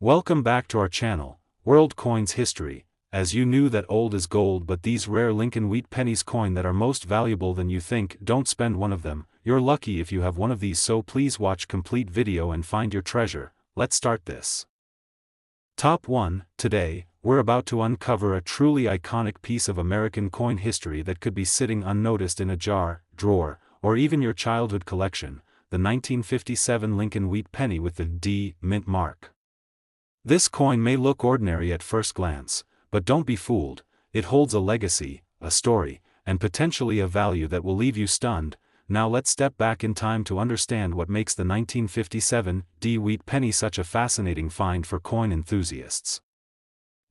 Welcome back to our channel, World Coins History. As you knew that old is gold, but these rare Lincoln Wheat pennies coin that are most valuable than you think, don't spend one of them. You're lucky if you have one of these, so please watch complete video and find your treasure. Let's start this. Top 1. Today, we're about to uncover a truly iconic piece of American coin history that could be sitting unnoticed in a jar, drawer, or even your childhood collection, the 1957 Lincoln Wheat penny with the D mint mark. This coin may look ordinary at first glance, but don't be fooled. It holds a legacy, a story, and potentially a value that will leave you stunned. Now let's step back in time to understand what makes the 1957 D Wheat penny such a fascinating find for coin enthusiasts.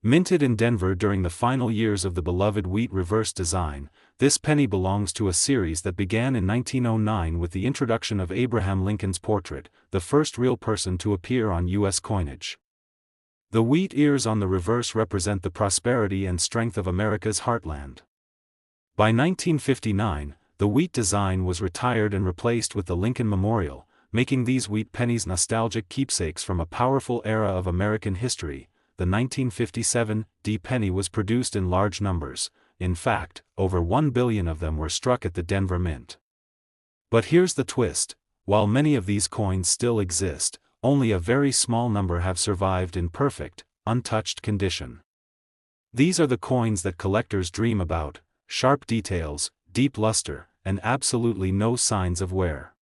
Minted in Denver during the final years of the beloved wheat reverse design, this penny belongs to a series that began in 1909 with the introduction of Abraham Lincoln's portrait, the first real person to appear on U.S. coinage. The wheat ears on the reverse represent the prosperity and strength of America's heartland. By 1959, the wheat design was retired and replaced with the Lincoln Memorial, making these wheat pennies nostalgic keepsakes from a powerful era of American history. The 1957 D penny was produced in large numbers. In fact, over 1 billion of them were struck at the Denver Mint. But here's the twist: while many of these coins still exist, only a very small number have survived in perfect, untouched condition. These are the coins that collectors dream about: sharp details, deep luster, and absolutely no signs of wear.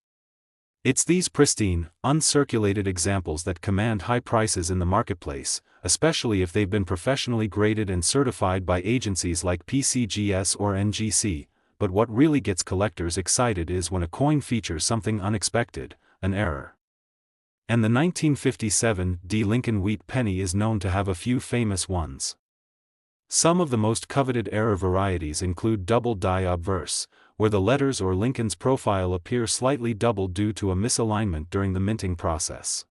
It's these pristine, uncirculated examples that command high prices in the marketplace, especially if they've been professionally graded and certified by agencies like PCGS or NGC. But what really gets collectors excited is when a coin features something unexpected, an error. And the 1957 D Lincoln Wheat penny is known to have a few famous ones. Some of the most coveted error varieties include double die obverse, where the letters or Lincoln's profile appear slightly doubled due to a misalignment during the minting process.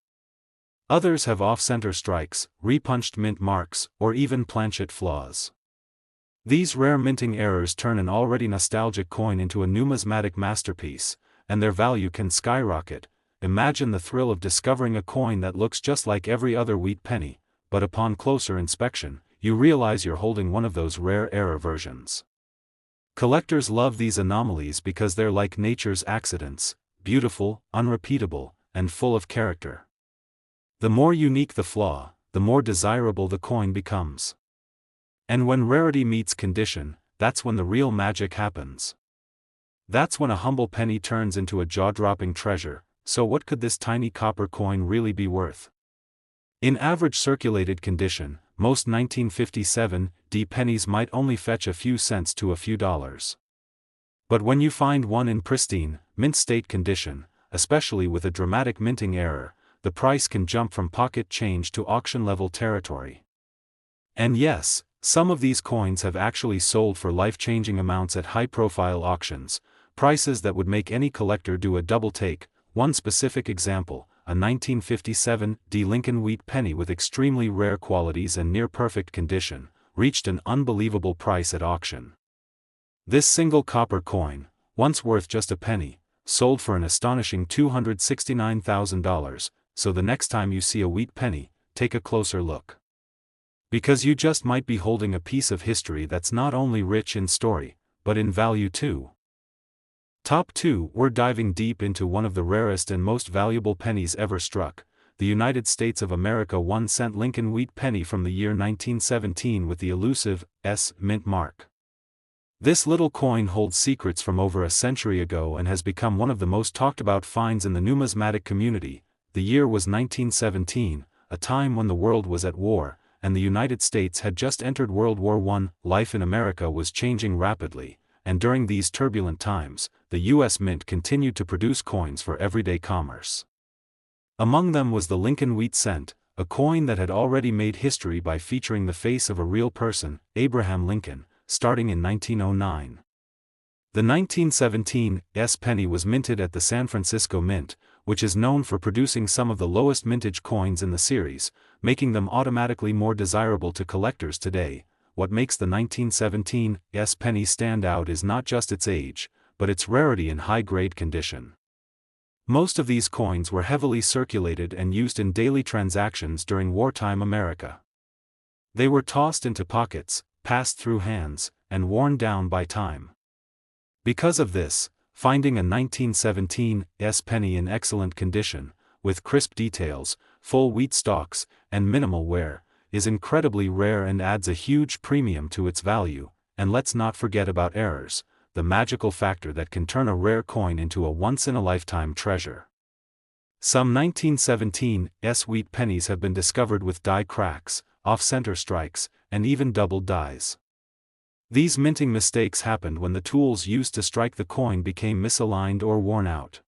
Others have off-center strikes, repunched mint marks, or even planchet flaws. These rare minting errors turn an already nostalgic coin into a numismatic masterpiece, and their value can skyrocket. Imagine the thrill of discovering a coin that looks just like every other wheat penny, but upon closer inspection, you realize you're holding one of those rare error versions. Collectors love these anomalies because they're like nature's accidents: beautiful, unrepeatable, and full of character. The more unique the flaw, the more desirable the coin becomes. And when rarity meets condition, that's when the real magic happens. That's when a humble penny turns into a jaw-dropping treasure. So what could this tiny copper coin really be worth? In average circulated condition, most 1957 D pennies might only fetch a few cents to a few dollars. But when you find one in pristine, mint state condition, especially with a dramatic minting error, the price can jump from pocket change to auction-level territory. And yes, some of these coins have actually sold for life-changing amounts at high-profile auctions, prices that would make any collector do a double take. One specific example, a 1957 D Lincoln Wheat penny with extremely rare qualities and near-perfect condition, reached an unbelievable price at auction. This single copper coin, once worth just a penny, sold for an astonishing $269,000, so the next time you see a wheat penny, take a closer look. Because you just might be holding a piece of history that's not only rich in story, but in value too. Top 2. We're diving deep into one of the rarest and most valuable pennies ever struck, the United States of America 1-cent Lincoln Wheat penny from the year 1917 with the elusive S mint mark. This little coin holds secrets from over a century ago and has become one of the most talked about finds in the numismatic community. The year was 1917, a time when the world was at war, and the United States had just entered World War I. Life in America was changing rapidly, and during these turbulent times, the U.S. Mint continued to produce coins for everyday commerce. Among them was the Lincoln Wheat cent, a coin that had already made history by featuring the face of a real person, Abraham Lincoln, starting in 1909. The 1917 S penny was minted at the San Francisco Mint, which is known for producing some of the lowest mintage coins in the series, making them automatically more desirable to collectors today. What makes the 1917 S penny stand out is not just its age, but its rarity and high-grade condition. Most of these coins were heavily circulated and used in daily transactions during wartime America. They were tossed into pockets, passed through hands, and worn down by time. Because of this, finding a 1917 S penny in excellent condition, with crisp details, full wheat stalks, and minimal wear, is incredibly rare and adds a huge premium to its value. And let's not forget about errors, the magical factor that can turn a rare coin into a once-in-a-lifetime treasure. Some 1917 S wheat pennies have been discovered with die cracks, off-center strikes, and even double dies. These minting mistakes happened when the tools used to strike the coin became misaligned or worn out.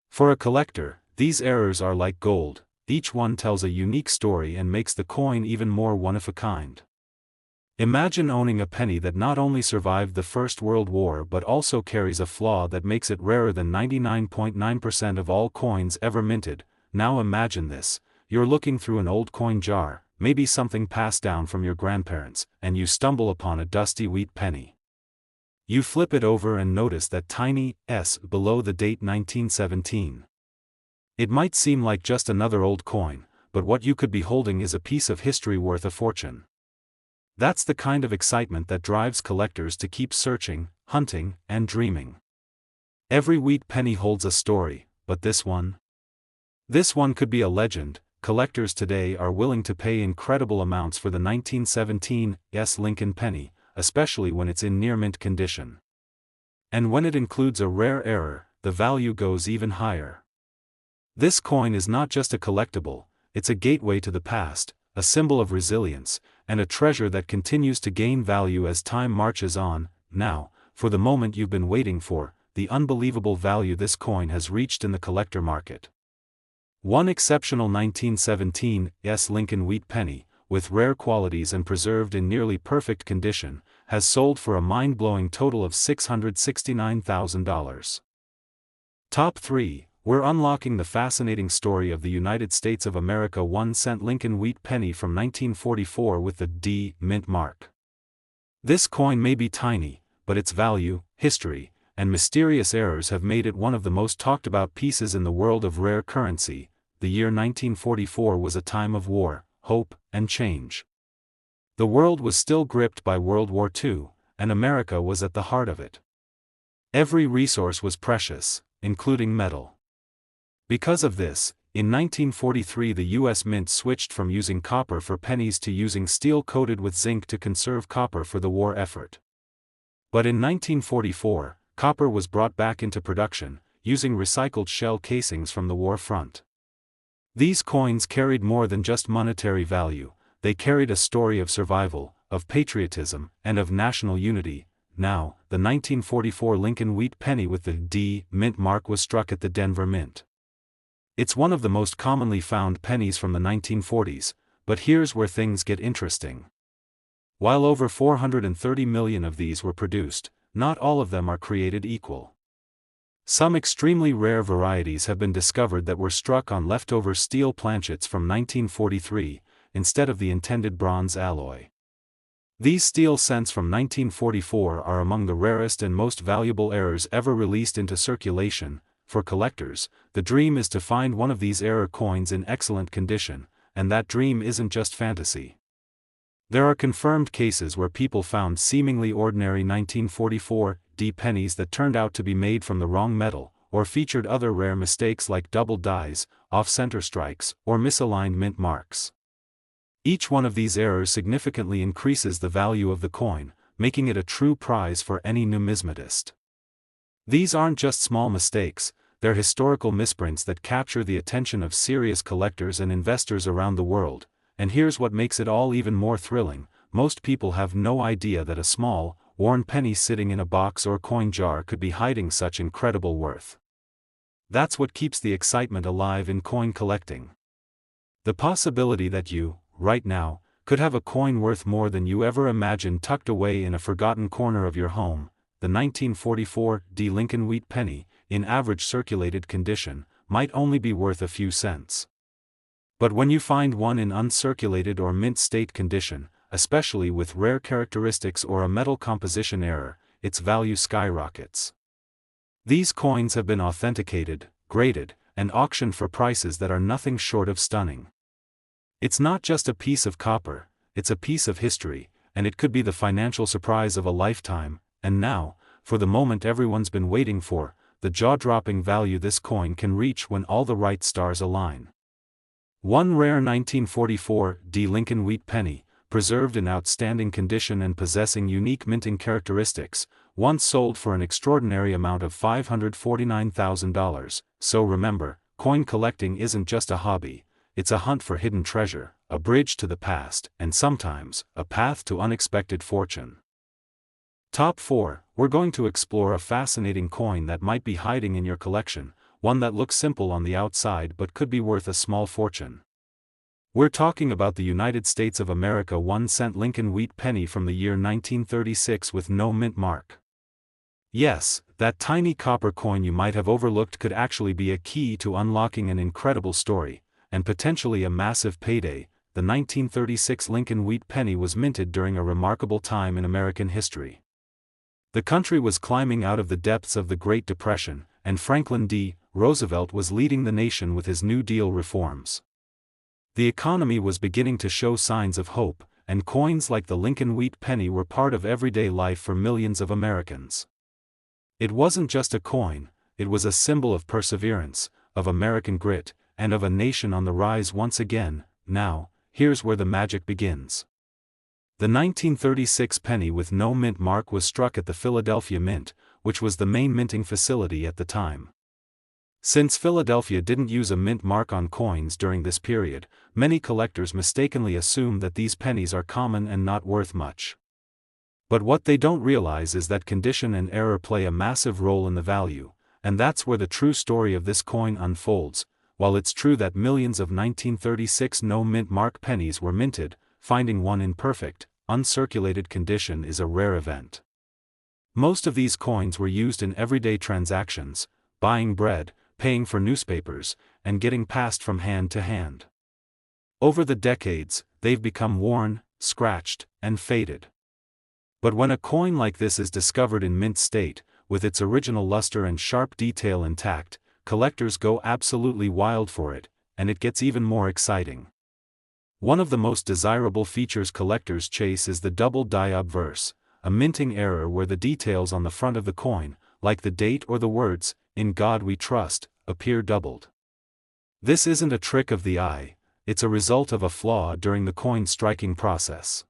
For a collector, these errors are like gold, each one tells a unique story and makes the coin even more one-of-a-kind. Imagine owning a penny that not only survived the First World War but also carries a flaw that makes it rarer than 99.9% of all coins ever minted. Now imagine this, you're looking through an old coin jar, maybe something passed down from your grandparents, and you stumble upon a dusty wheat penny. You flip it over and notice that tiny S below the date 1917. It might seem like just another old coin, but what you could be holding is a piece of history worth a fortune. That's the kind of excitement that drives collectors to keep searching, hunting, and dreaming. Every wheat penny holds a story, but this one? This one could be a legend. Collectors today are willing to pay incredible amounts for the 1917 S Lincoln penny, especially when it's in near-mint condition. And when it includes a rare error, the value goes even higher. This coin is not just a collectible, it's a gateway to the past, a symbol of resilience, and a treasure that continues to gain value as time marches on. Now, for the moment you've been waiting for, the unbelievable value this coin has reached in the collector market. One exceptional 1917 S Lincoln wheat penny, with rare qualities and preserved in nearly perfect condition, has sold for a mind-blowing total of $669,000. Top 3. We're unlocking the fascinating story of the United States of America 1-cent Lincoln wheat penny from 1944 with the D mint mark. This coin may be tiny, but its value, history, and mysterious errors have made it one of the most talked about pieces in the world of rare currency. The year 1944 was a time of war, hope, and change. The world was still gripped by World War II, and America was at the heart of it. Every resource was precious, including metal. Because of this, in 1943 the U.S. Mint switched from using copper for pennies to using steel coated with zinc to conserve copper for the war effort. But in 1944, copper was brought back into production, using recycled shell casings from the war front. These coins carried more than just monetary value, they carried a story of survival, of patriotism, and of national unity. Now, the 1944 Lincoln wheat penny with the D mint mark was struck at the Denver Mint. It's one of the most commonly found pennies from the 1940s, but here's where things get interesting. While over 430 million of these were produced, not all of them are created equal. Some extremely rare varieties have been discovered that were struck on leftover steel planchets from 1943, instead of the intended bronze alloy. These steel cents from 1944 are among the rarest and most valuable errors ever released into circulation. For collectors, the dream is to find one of these error coins in excellent condition, and that dream isn't just fantasy. There are confirmed cases where people found seemingly ordinary 1944 D pennies that turned out to be made from the wrong metal, or featured other rare mistakes like double dies, off-center strikes, or misaligned mint marks. Each one of these errors significantly increases the value of the coin, making it a true prize for any numismatist. These aren't just small mistakes, they're historical misprints that capture the attention of serious collectors and investors around the world. And here's what makes it all even more thrilling: most people have no idea that a small, worn penny sitting in a box or coin jar could be hiding such incredible worth. That's what keeps the excitement alive in coin collecting. The possibility that you, right now, could have a coin worth more than you ever imagined tucked away in a forgotten corner of your home. The 1944 D Lincoln wheat penny, in average circulated condition, might only be worth a few cents. But when you find one in uncirculated or mint state condition, especially with rare characteristics or a metal composition error, its value skyrockets. These coins have been authenticated, graded, and auctioned for prices that are nothing short of stunning. It's not just a piece of copper, it's a piece of history, and it could be the financial surprise of a lifetime. And now, for the moment everyone's been waiting for, the jaw-dropping value this coin can reach when all the right stars align. One rare 1944 D Lincoln wheat penny, preserved in outstanding condition and possessing unique minting characteristics, once sold for an extraordinary amount of $549,000. So remember, coin collecting isn't just a hobby, it's a hunt for hidden treasure, a bridge to the past, and sometimes, a path to unexpected fortune. Top 4, we're going to explore a fascinating coin that might be hiding in your collection, one that looks simple on the outside but could be worth a small fortune. We're talking about the United States of America 1-cent Lincoln wheat penny from the year 1936 with no mint mark. Yes, that tiny copper coin you might have overlooked could actually be a key to unlocking an incredible story, and potentially a massive payday. The 1936 Lincoln wheat penny was minted during a remarkable time in American history. The country was climbing out of the depths of the Great Depression, and Franklin D. Roosevelt was leading the nation with his New Deal reforms. The economy was beginning to show signs of hope, and coins like the Lincoln wheat penny were part of everyday life for millions of Americans. It wasn't just a coin, it was a symbol of perseverance, of American grit, and of a nation on the rise once again. Now, here's where the magic begins. The 1936 penny with no mint mark was struck at the Philadelphia Mint, which was the main minting facility at the time. Since Philadelphia didn't use a mint mark on coins during this period, many collectors mistakenly assume that these pennies are common and not worth much. But what they don't realize is that condition and error play a massive role in the value, and that's where the true story of this coin unfolds. While it's true that millions of 1936 no mint mark pennies were minted, finding one in perfect, uncirculated condition is a rare event. Most of these coins were used in everyday transactions, buying bread, paying for newspapers, and getting passed from hand to hand. Over the decades, they've become worn, scratched, and faded. But when a coin like this is discovered in mint state, with its original luster and sharp detail intact, collectors go absolutely wild for it, and it gets even more exciting. One of the most desirable features collectors chase is the double die obverse, a minting error where the details on the front of the coin, like the date or the words, "In God We Trust," appear doubled. This isn't a trick of the eye, it's a result of a flaw during the coin striking process.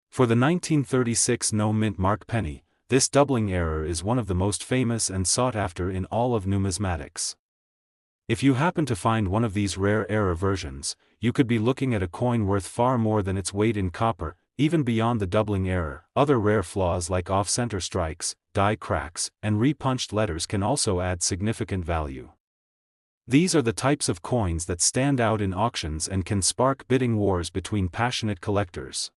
For the 1936 no mint mark penny, this doubling error is one of the most famous and sought after in all of numismatics. If you happen to find one of these rare error versions, you could be looking at a coin worth far more than its weight in copper. Even beyond the doubling error, other rare flaws like off-center strikes, die cracks, and repunched letters can also add significant value. These are the types of coins that stand out in auctions and can spark bidding wars between passionate collectors.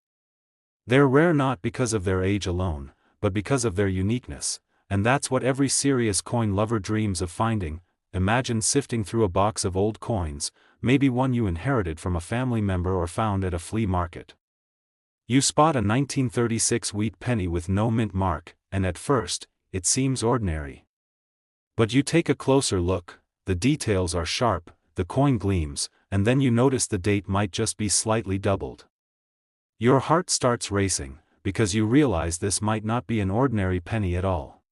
They're rare not because of their age alone, but because of their uniqueness, and that's what every serious coin lover dreams of finding. Imagine sifting through a box of old coins, maybe one you inherited from a family member or found at a flea market. You spot a 1936 wheat penny with no mint mark, and at first, it seems ordinary. But you take a closer look, the details are sharp, the coin gleams, and then you notice the date might just be slightly doubled. Your heart starts racing, because you realize this might not be an ordinary penny at all.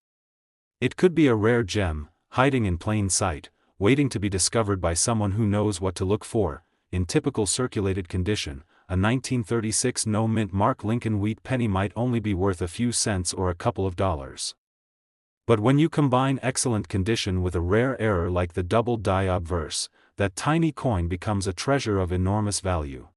It could be a rare gem, hiding in plain sight, waiting to be discovered by someone who knows what to look for. In typical circulated condition, a 1936 no mint mark Lincoln wheat penny might only be worth a few cents or a couple of dollars. But when you combine excellent condition with a rare error like the double die obverse, that tiny coin becomes a treasure of enormous value.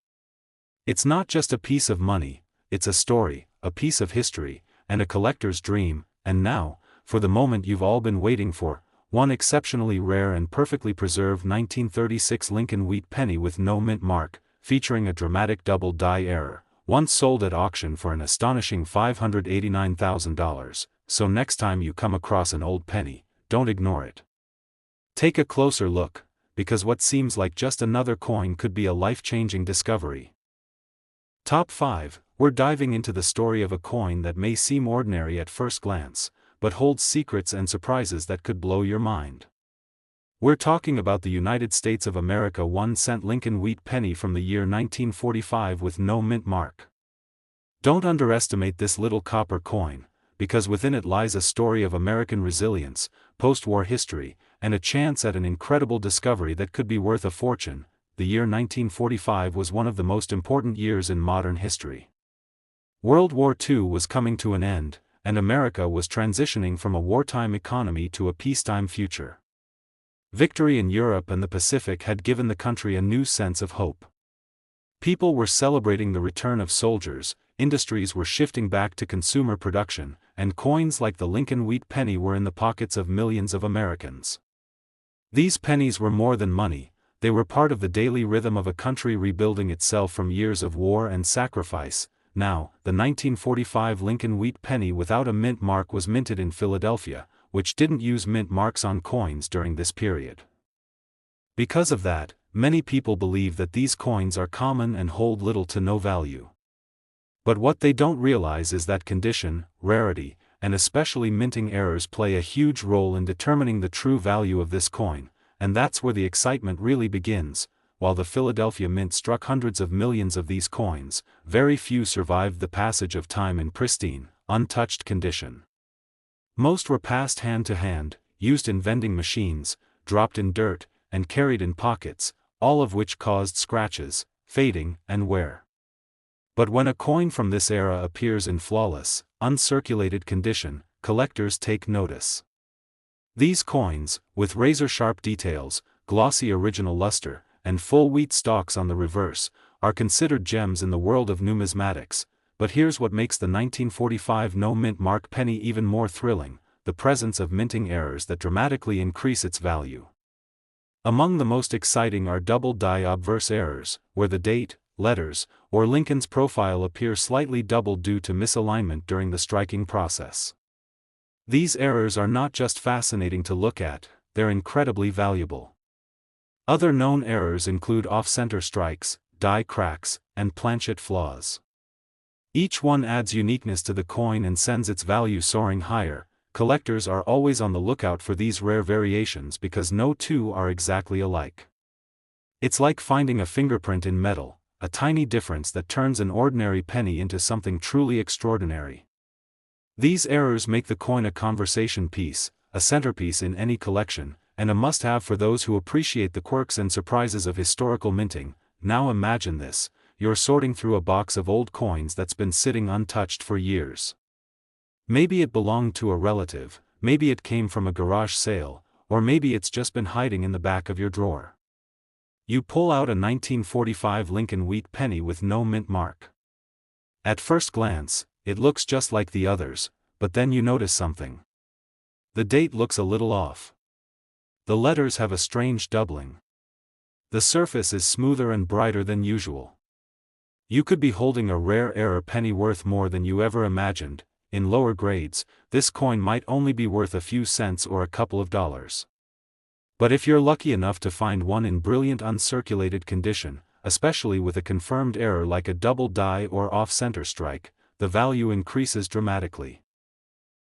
It's not just a piece of money, it's a story, a piece of history, and a collector's dream. And now, for the moment you've all been waiting for, one exceptionally rare and perfectly preserved 1936 Lincoln wheat penny with no mint mark, featuring a dramatic double die error, once sold at auction for an astonishing $589,000, so next time you come across an old penny, don't ignore it. Take a closer look, because what seems like just another coin could be a life-changing discovery. Top 5, we're diving into the story of a coin that may seem ordinary at first glance, but holds secrets and surprises that could blow your mind. We're talking about the United States of America 1-cent Lincoln wheat penny from the year 1945 with no mint mark. Don't underestimate this little copper coin, because within it lies a story of American resilience, post-war history, and a chance at an incredible discovery that could be worth a fortune. The year 1945 was one of the most important years in modern history. World War II was coming to an end, and America was transitioning from a wartime economy to a peacetime future. Victory in Europe and the Pacific had given the country a new sense of hope. People were celebrating the return of soldiers, industries were shifting back to consumer production, and coins like the Lincoln wheat penny were in the pockets of millions of Americans. These pennies were more than money, they were part of the daily rhythm of a country rebuilding itself from years of war and sacrifice. Now, the 1945 Lincoln wheat penny without a mint mark was minted in Philadelphia, which didn't use mint marks on coins during this period. Because of that, many people believe that these coins are common and hold little to no value. But what they don't realize is that condition, rarity, and especially minting errors play a huge role in determining the true value of this coin, and that's where the excitement really begins. While the Philadelphia Mint struck hundreds of millions of these coins, very few survived the passage of time in pristine, untouched condition. Most were passed hand to hand, used in vending machines, dropped in dirt, and carried in pockets, all of which caused scratches, fading, and wear. But when a coin from this era appears in flawless, uncirculated condition, collectors take notice. These coins, with razor-sharp details, glossy original luster, and full wheat stalks on the reverse, are considered gems in the world of numismatics. But here's what makes the 1945 no-mint mark penny even more thrilling: the presence of minting errors that dramatically increase its value. Among the most exciting are double-die obverse errors, where the date, letters, or Lincoln's profile appear slightly doubled due to misalignment during the striking process. These errors are not just fascinating to look at, they're incredibly valuable. Other known errors include off-center strikes, die cracks, and planchet flaws. Each one adds uniqueness to the coin and sends its value soaring higher. Collectors are always on the lookout for these rare variations because no two are exactly alike. It's like finding a fingerprint in metal, a tiny difference that turns an ordinary penny into something truly extraordinary. These errors make the coin a conversation piece, a centerpiece in any collection, and a must-have for those who appreciate the quirks and surprises of historical minting. Now imagine this: you're sorting through a box of old coins that's been sitting untouched for years. Maybe it belonged to a relative, maybe it came from a garage sale, or maybe it's just been hiding in the back of your drawer. You pull out a 1945 Lincoln wheat penny with no mint mark. At first glance, it looks just like the others, but then you notice something. The date looks a little off. The letters have a strange doubling. The surface is smoother and brighter than usual. You could be holding a rare error penny worth more than you ever imagined. In lower grades, this coin might only be worth a few cents or a couple of dollars. But if you're lucky enough to find one in brilliant uncirculated condition, especially with a confirmed error like a double die or off-center strike, the value increases dramatically.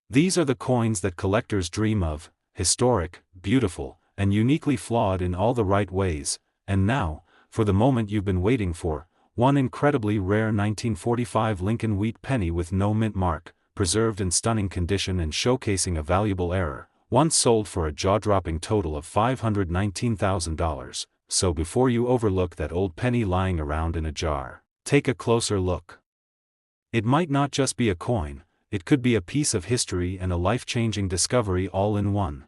These are the coins that collectors dream of: historic, beautiful, and uniquely flawed in all the right ways. And now, for the moment you've been waiting for, one incredibly rare 1945 Lincoln wheat penny with no mint mark, preserved in stunning condition and showcasing a valuable error, once sold for a jaw-dropping total of $519,000. So before you overlook that old penny lying around in a jar, take a closer look. It might not just be a coin, it could be a piece of history and a life-changing discovery all in one.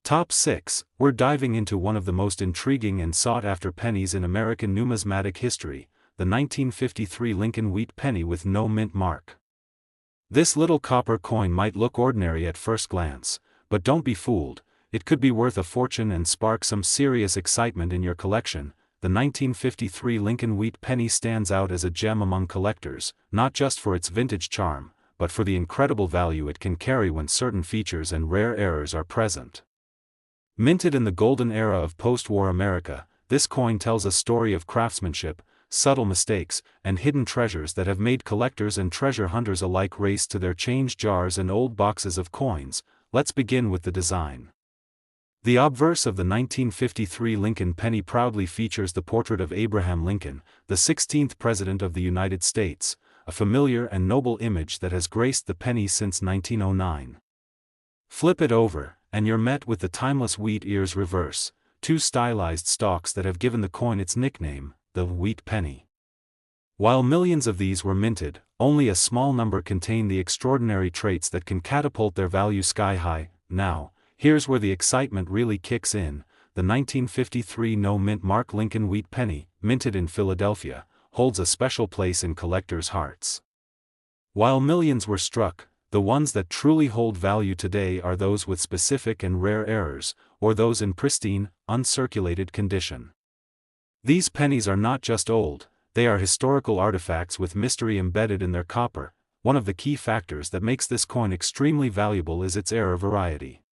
Top 6, we're diving into one of the most intriguing and sought-after pennies in American numismatic history, the 1953 Lincoln wheat penny with no mint mark. This little copper coin might look ordinary at first glance, but don't be fooled, it could be worth a fortune and spark some serious excitement in your collection. The 1953 Lincoln wheat penny stands out as a gem among collectors, not just for its vintage charm, but for the incredible value it can carry when certain features and rare errors are present. Minted in the golden era of post-war America, this coin tells a story of craftsmanship, subtle mistakes, and hidden treasures that have made collectors and treasure hunters alike race to their change jars and old boxes of coins. Let's begin with the design. The obverse of the 1953 Lincoln penny proudly features the portrait of Abraham Lincoln, the 16th President of the United States, a familiar and noble image that has graced the penny since 1909. Flip it over, and you're met with the timeless wheat ears reverse, two stylized stalks that have given the coin its nickname, the wheat penny. While millions of these were minted, only a small number contain the extraordinary traits that can catapult their value sky high. Now, here's where the excitement really kicks in. The 1953 no-mint mark Lincoln wheat penny, minted in Philadelphia, holds a special place in collectors' hearts. While millions were struck, the ones that truly hold value today are those with specific and rare errors, or those in pristine, uncirculated condition. These pennies are not just old, they are historical artifacts with mystery embedded in their copper. One of the key factors that makes this coin extremely valuable is its error variety.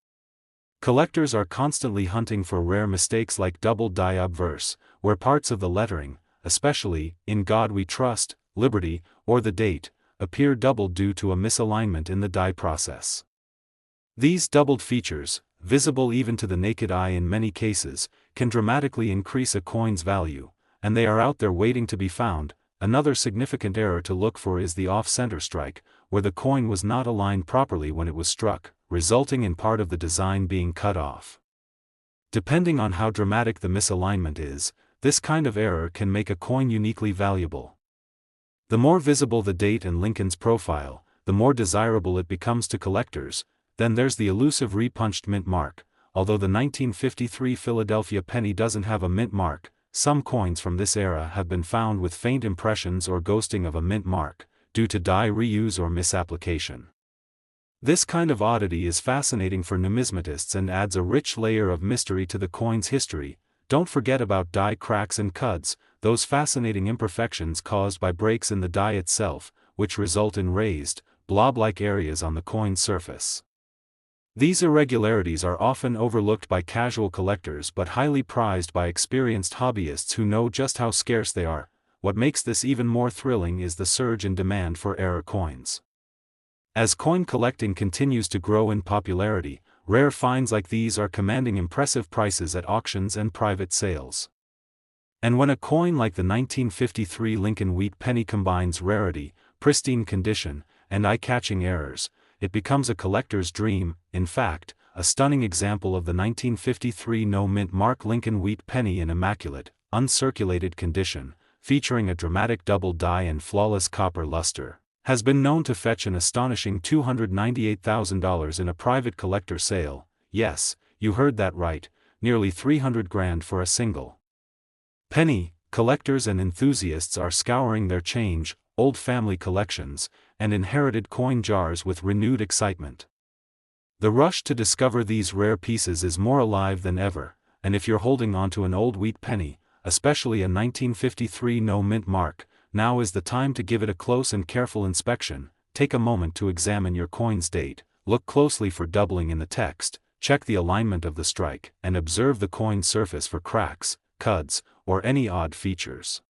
Collectors are constantly hunting for rare mistakes like double die obverse, where parts of the lettering, especially "In God We Trust," "Liberty," or the date, appear doubled due to a misalignment in the die process. These doubled features, visible even to the naked eye in many cases, can dramatically increase a coin's value, and they are out there waiting to be found. Another significant error to look for is the off-center strike, where the coin was not aligned properly when it was struck, resulting in part of the design being cut off. Depending on how dramatic the misalignment is, this kind of error can make a coin uniquely valuable. The more visible the date and Lincoln's profile, the more desirable it becomes to collectors. Then there's the elusive repunched mint mark. Although the 1953 Philadelphia penny doesn't have a mint mark, some coins from this era have been found with faint impressions or ghosting of a mint mark, due to die reuse or misapplication. This kind of oddity is fascinating for numismatists and adds a rich layer of mystery to the coin's history. Don't forget about die cracks and cuds, those fascinating imperfections caused by breaks in the die itself, which result in raised, blob-like areas on the coin's surface. These irregularities are often overlooked by casual collectors but highly prized by experienced hobbyists who know just how scarce they are. What makes this even more thrilling is the surge in demand for error coins. As coin collecting continues to grow in popularity, rare finds like these are commanding impressive prices at auctions and private sales. And when a coin like the 1953 Lincoln wheat penny combines rarity, pristine condition, and eye-catching errors, it becomes a collector's dream. In fact, a stunning example of the 1953 no-mint mark Lincoln wheat penny in immaculate, uncirculated condition, featuring a dramatic double die and flawless copper luster, has been known to fetch an astonishing $298,000 in a private collector sale. Yes, you heard that right, nearly $300,000 for a single penny. Collectors and enthusiasts are scouring their old family collections, and inherited coin jars with renewed excitement. The rush to discover these rare pieces is more alive than ever, and if you're holding onto an old wheat penny, especially a 1953 no-mint mark, now is the time to give it a close and careful inspection. Take a moment to examine your coin's date, look closely for doubling in the text, check the alignment of the strike, and observe the coin's surface for cracks, cuds, or any odd features.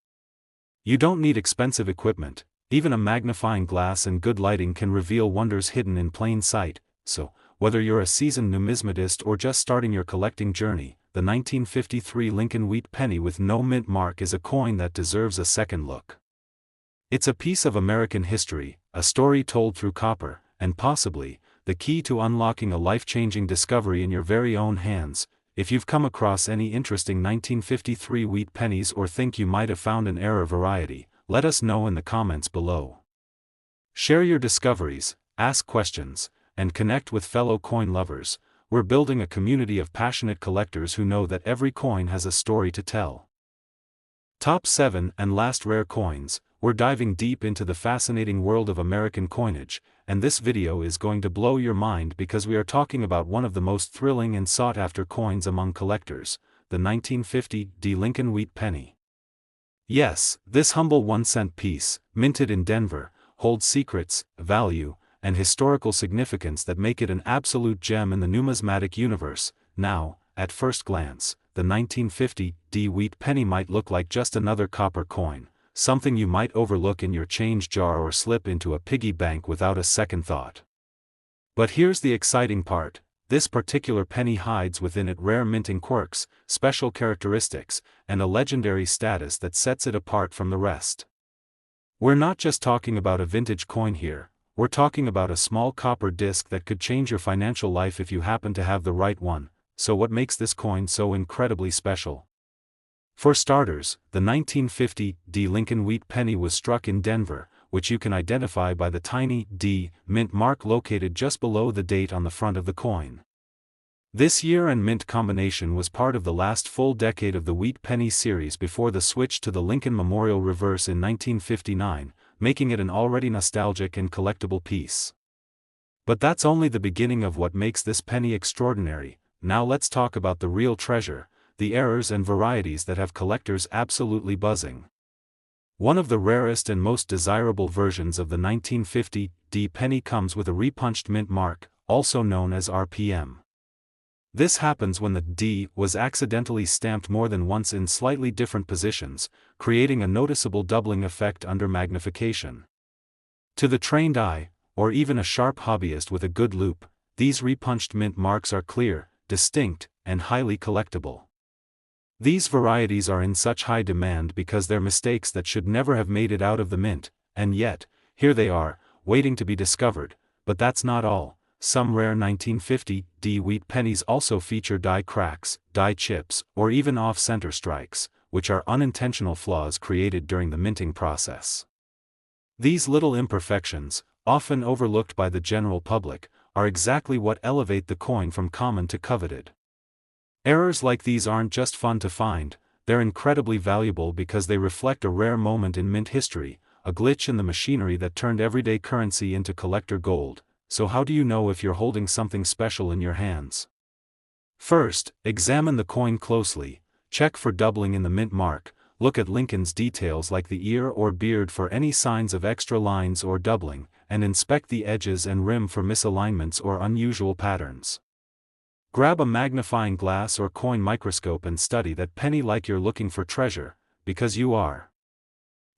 You don't need expensive equipment, even a magnifying glass and good lighting can reveal wonders hidden in plain sight. So, whether you're a seasoned numismatist or just starting your collecting journey, the 1953 Lincoln wheat penny with no mint mark is a coin that deserves a second look. It's a piece of American history, a story told through copper, and possibly, the key to unlocking a life-changing discovery in your very own hands. If you've come across any interesting 1953 wheat pennies or think you might have found an error variety, let us know in the comments below. Share your discoveries, ask questions, and connect with fellow coin lovers. We're building a community of passionate collectors who know that every coin has a story to tell. Top 7 and last rare coins. We're diving deep into the fascinating world of American coinage, and this video is going to blow your mind because we are talking about one of the most thrilling and sought-after coins among collectors, the 1950 Lincoln wheat penny. Yes, this humble 1-cent piece, minted in Denver, holds secrets, value, and historical significance that make it an absolute gem in the numismatic universe. Now, at first glance, the 1950 wheat penny might look like just another copper coin, something you might overlook in your change jar or slip into a piggy bank without a second thought. But here's the exciting part. this particular penny hides within it rare minting quirks, special characteristics, and a legendary status that sets it apart from the rest. We're not just talking about a vintage coin here, we're talking about a small copper disc that could change your financial life if you happen to have the right one. So what makes this coin so incredibly special? For starters, the 1950 D Lincoln Wheat penny was struck in Denver, which you can identify by the tiny D mint mark located just below the date on the front of the coin. This year and mint combination was part of the last full decade of the Wheat Penny series before the switch to the Lincoln Memorial reverse in 1959, making it an already nostalgic and collectible piece. But that's only the beginning of what makes this penny extraordinary. Now let's talk about the real treasure, the errors and varieties that have collectors absolutely buzzing. One of the rarest and most desirable versions of the 1950 D penny comes with a repunched mint mark, also known as RPM. This happens when the D was accidentally stamped more than once in slightly different positions, creating a noticeable doubling effect under magnification. To the trained eye, or even a sharp hobbyist with a good loupe, these repunched mint marks are clear, distinct, and highly collectible. These varieties are in such high demand because they're mistakes that should never have made it out of the mint, and yet, here they are, waiting to be discovered. But that's not all. Some rare 1950 D wheat pennies also feature die cracks, die chips, or even off-center strikes, which are unintentional flaws created during the minting process. These little imperfections, often overlooked by the general public, are exactly what elevate the coin from common to coveted. Errors like these aren't just fun to find, they're incredibly valuable because they reflect a rare moment in mint history, a glitch in the machinery that turned everyday currency into collector gold. So how do you know if you're holding something special in your hands? First, examine the coin closely, check for doubling in the mint mark, look at Lincoln's details like the ear or beard for any signs of extra lines or doubling, and inspect the edges and rim for misalignments or unusual patterns. Grab a magnifying glass or coin microscope and study that penny like you're looking for treasure, because you are.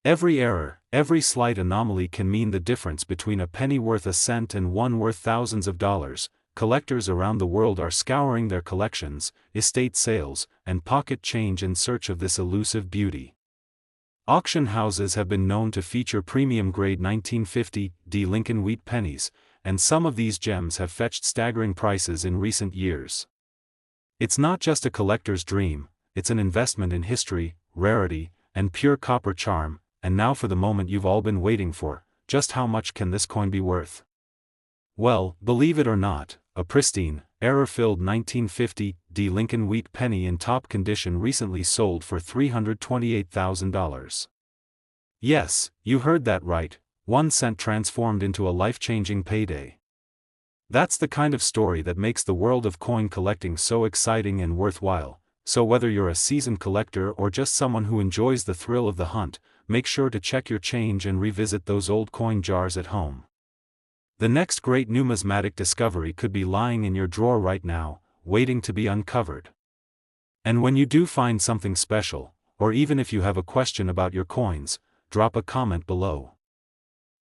Every error, every slight anomaly can mean the difference between a penny worth a cent and one worth thousands of dollars. Collectors around the world are scouring their collections, estate sales, and pocket change in search of this elusive beauty. Auction houses have been known to feature premium-grade 1950 D Lincoln Wheat pennies, and some of these gems have fetched staggering prices in recent years. It's not just a collector's dream, it's an investment in history, rarity, and pure copper charm. And now for the moment you've all been waiting for, just how much can this coin be worth? Well, believe it or not, a pristine, error-filled 1950 D Lincoln Wheat penny in top condition recently sold for $328,000. Yes, you heard that right, 1 cent transformed into a life-changing payday. That's the kind of story that makes the world of coin collecting so exciting and worthwhile. So whether you're a seasoned collector or just someone who enjoys the thrill of the hunt, make sure to check your change and revisit those old coin jars at home. The next great numismatic discovery could be lying in your drawer right now, waiting to be uncovered. And when you do find something special, or even if you have a question about your coins, drop a comment below.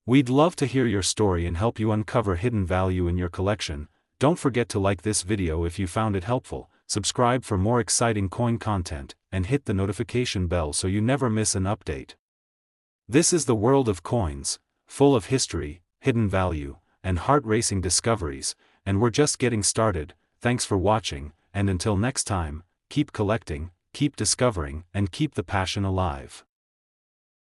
We'd love to hear your story and help you uncover hidden value in your collection. Don't forget to like this video if you found it helpful, subscribe for more exciting coin content, and hit the notification bell so you never miss an update. This is the world of coins, full of history, hidden value, and heart-racing discoveries, and we're just getting started. Thanks for watching, and until next time, keep collecting, keep discovering, and keep the passion alive.